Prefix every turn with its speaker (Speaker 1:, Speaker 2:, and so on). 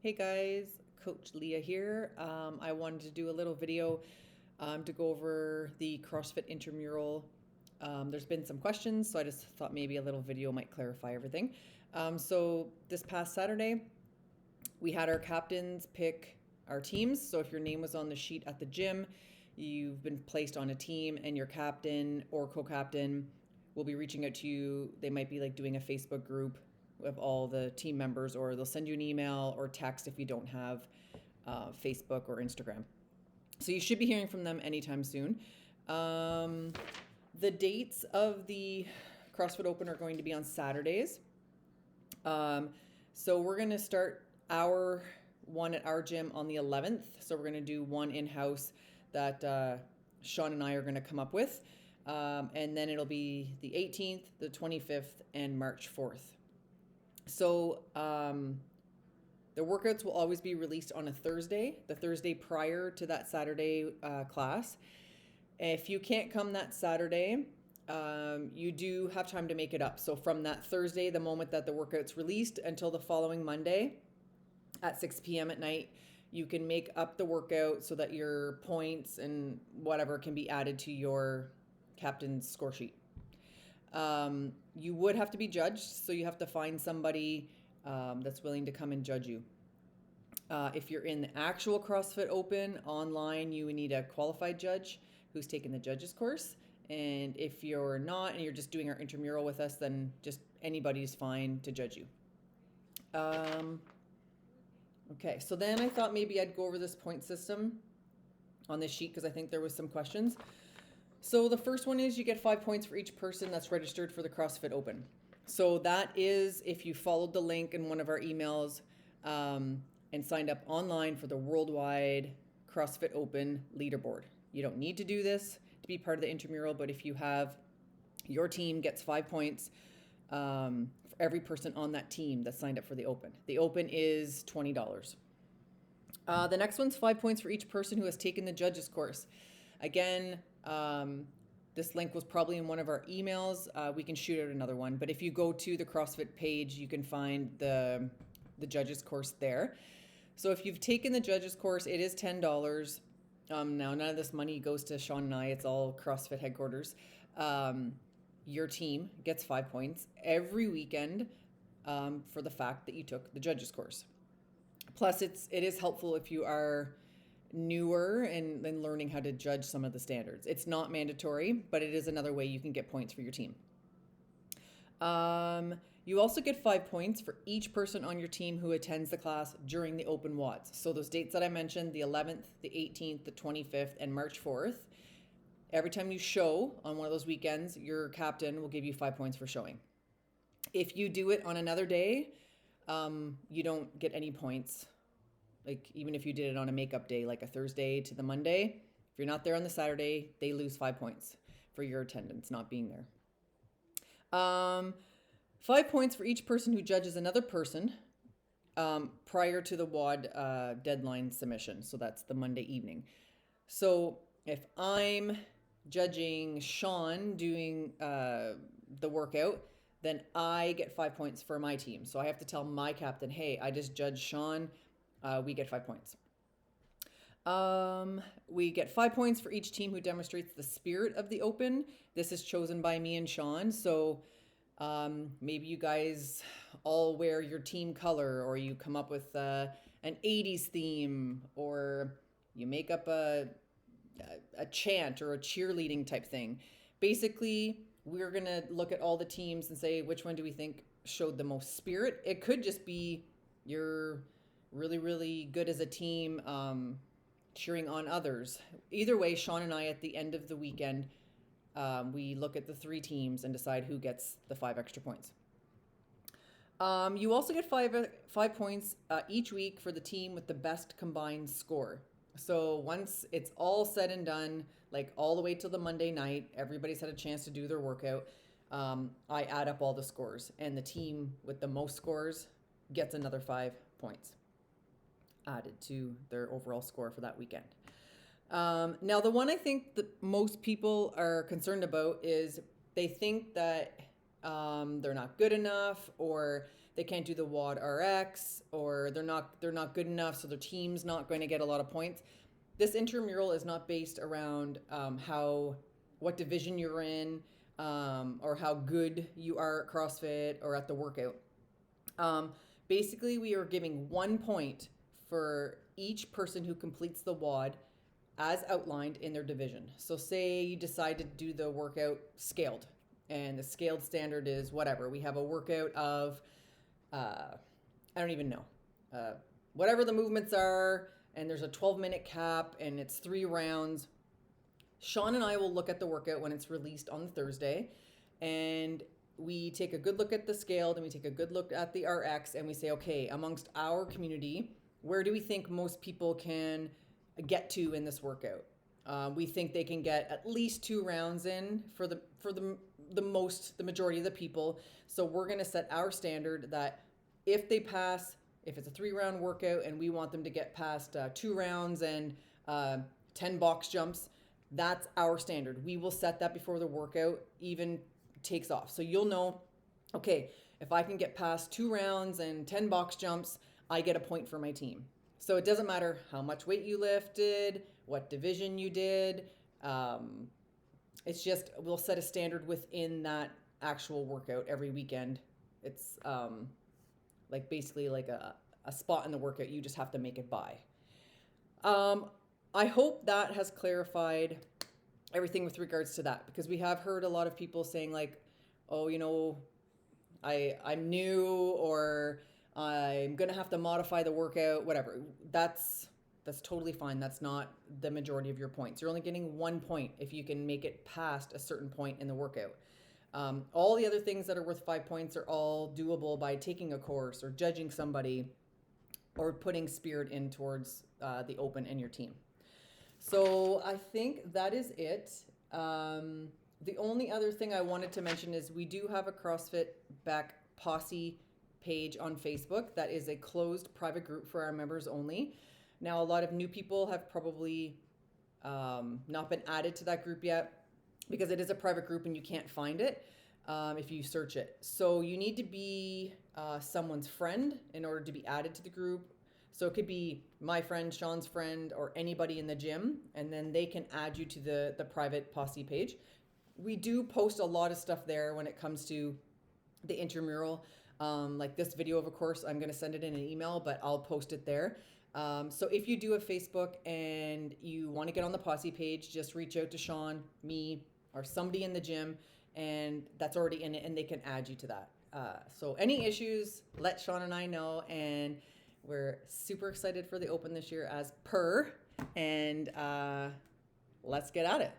Speaker 1: Hey guys, Coach Leah here. I wanted to do a little video to go over the CrossFit Intramural. There's been some questions, so I just thought maybe a little video might clarify everything. So this past Saturday, we had our captains pick our teams. So if your name was on the sheet at the gym, you've been placed on a team, and your captain or co-captain will be reaching out to you. They might be like doing a Facebook group of all the team members, or they'll send you an email or text if you don't have Facebook or Instagram. So you should be hearing from them anytime soon. The dates of the CrossFit Open are going to be on Saturdays. So we're going to start our one at our gym on the 11th. So we're going to do one in-house that Sean and I are going to come up with. And then it'll be the 18th, the 25th, and March 4th. So the workouts will always be released on a Thursday, the Thursday prior to that Saturday class. If you can't come that Saturday, you do have time to make it up. So from that Thursday, the moment that the workout's released, until the following Monday at 6 p.m. at night, you can make up the workout so that your points and whatever can be added to your captain's score sheet. You would have to be judged, so you have to find somebody that's willing to come and judge you. If you're in the actual CrossFit Open online, you would need a qualified judge who's taken the judges course. And if you're not and you're just doing our intramural with us, then just anybody's fine to judge you. Okay, so then I thought maybe I'd go over this point system on this sheet because I think there was some questions. So the first one is you get 5 points for each person that's registered for the CrossFit Open. So that is if you followed the link in one of our emails and signed up online for the worldwide CrossFit Open leaderboard. You don't need to do this to be part of the intramural, but if you have, your team gets 5 points for every person on that team that signed up for the Open. The Open is $20. The next one's 5 points for each person who has taken the judges course. Again, this link was probably in one of our emails. We can shoot out another one, but if you go to the CrossFit page, you can find the judges course there. So if you've taken the judges course, it is $10. Now, none of this money goes to Sean and I. It's all CrossFit headquarters. Your team gets 5 points every weekend for the fact that you took the judges course. Plus, it is helpful if you are newer and learning how to judge some of the standards. It's not mandatory, but it is another way you can get points for your team. You also get 5 points for each person on your team who attends the class during the open WODs. So those dates that I mentioned, the 11th, the 18th, the 25th, and March 4th, every time you show on one of those weekends, your captain will give you 5 points for showing. If you do it on another day, you don't get any points. Like even if you did it on a makeup day, like a Thursday to the Monday, if you're not there on the Saturday, they lose 5 points for your attendance not being there. 5 points for each person who judges another person prior to the WOD deadline submission. So that's the Monday evening. So if I'm judging Sean doing the workout, then I get 5 points for my team. So I have to tell my captain, hey, I just judged Sean. We get 5 points. We get 5 points for each team who demonstrates the spirit of the Open. This is chosen by me and Sean. So maybe you guys all wear your team color, or you come up with an 80s theme, or you make up a chant or a cheerleading type thing. Basically, we're going to look at all the teams and say, which one do we think showed the most spirit? It could just be you're really, really good as a team, cheering on others. Either way, Sean and I, at the end of the weekend, we look at the 3 teams and decide who gets the 5 extra points. You also get 5 points each week for the team with the best combined score. So once it's all said and done, like all the way till the Monday night, everybody's had a chance to do their workout. I add up all the scores, and the team with the most scores gets another 5 points added to their overall score for that weekend. Now, the one I think that most people are concerned about is they think that they're not good enough, or they can't do the WOD RX, or they're not good enough, so their team's not going to get a lot of points. This intramural is not based around what division you're in, or how good you are at CrossFit or at the workout. Basically, we are giving 1 point for each person who completes the WOD as outlined in their division. So say you decide to do the workout scaled, and the scaled standard is whatever. We have a workout of, I don't even know, whatever the movements are, and there's a 12-minute cap, and it's 3 rounds. Sean and I will look at the workout when it's released on Thursday, and we take a good look at the scaled, and we take a good look at the RX, and we say, okay, amongst our community, where do we think most people can get to in this workout? We think they can get at least 2 rounds in for the majority of the people. So we're going to set our standard that if they pass, if it's a 3-round workout and we want them to get past 2 rounds and 10 box jumps, that's our standard. We will set that before the workout even takes off. So you'll know, okay, if I can get past 2 rounds and 10 box jumps, I get a point for my team. So it doesn't matter how much weight you lifted, what division you did. It's just, we'll set a standard within that actual workout every weekend. It's like basically like a spot in the workout. You just have to make it by. I hope that has clarified everything with regards to that, because we have heard a lot of people saying like, oh, you know, I'm new, or I'm going to have to modify the workout, whatever. That's totally fine. That's not the majority of your points. You're only getting 1 point if you can make it past a certain point in the workout. All the other things that are worth 5 points are all doable by taking a course or judging somebody or putting spirit in towards the open and your team. So I think that is it. The only other thing I wanted to mention is we do have a CrossFit Back Posse page on Facebook that is a closed private group for our members only. Now, a lot of new people have probably not been added to that group yet, because it is a private group and you can't find it if you search it. So you need to be someone's friend in order to be added to the group. So it could be my friend, Sean's friend, or anybody in the gym, and then they can add you to the private Posse page. We do post a lot of stuff there when it comes to the intramural. Like this video of a course, I'm going to send it in an email, but I'll post it there. So if you do have Facebook and you want to get on the Posse page, just reach out to Sean, me, or somebody in the gym, and that's already in it, and they can add you to that. So any issues, let Sean and I know, and we're super excited for the Open this year as per, and let's get at it.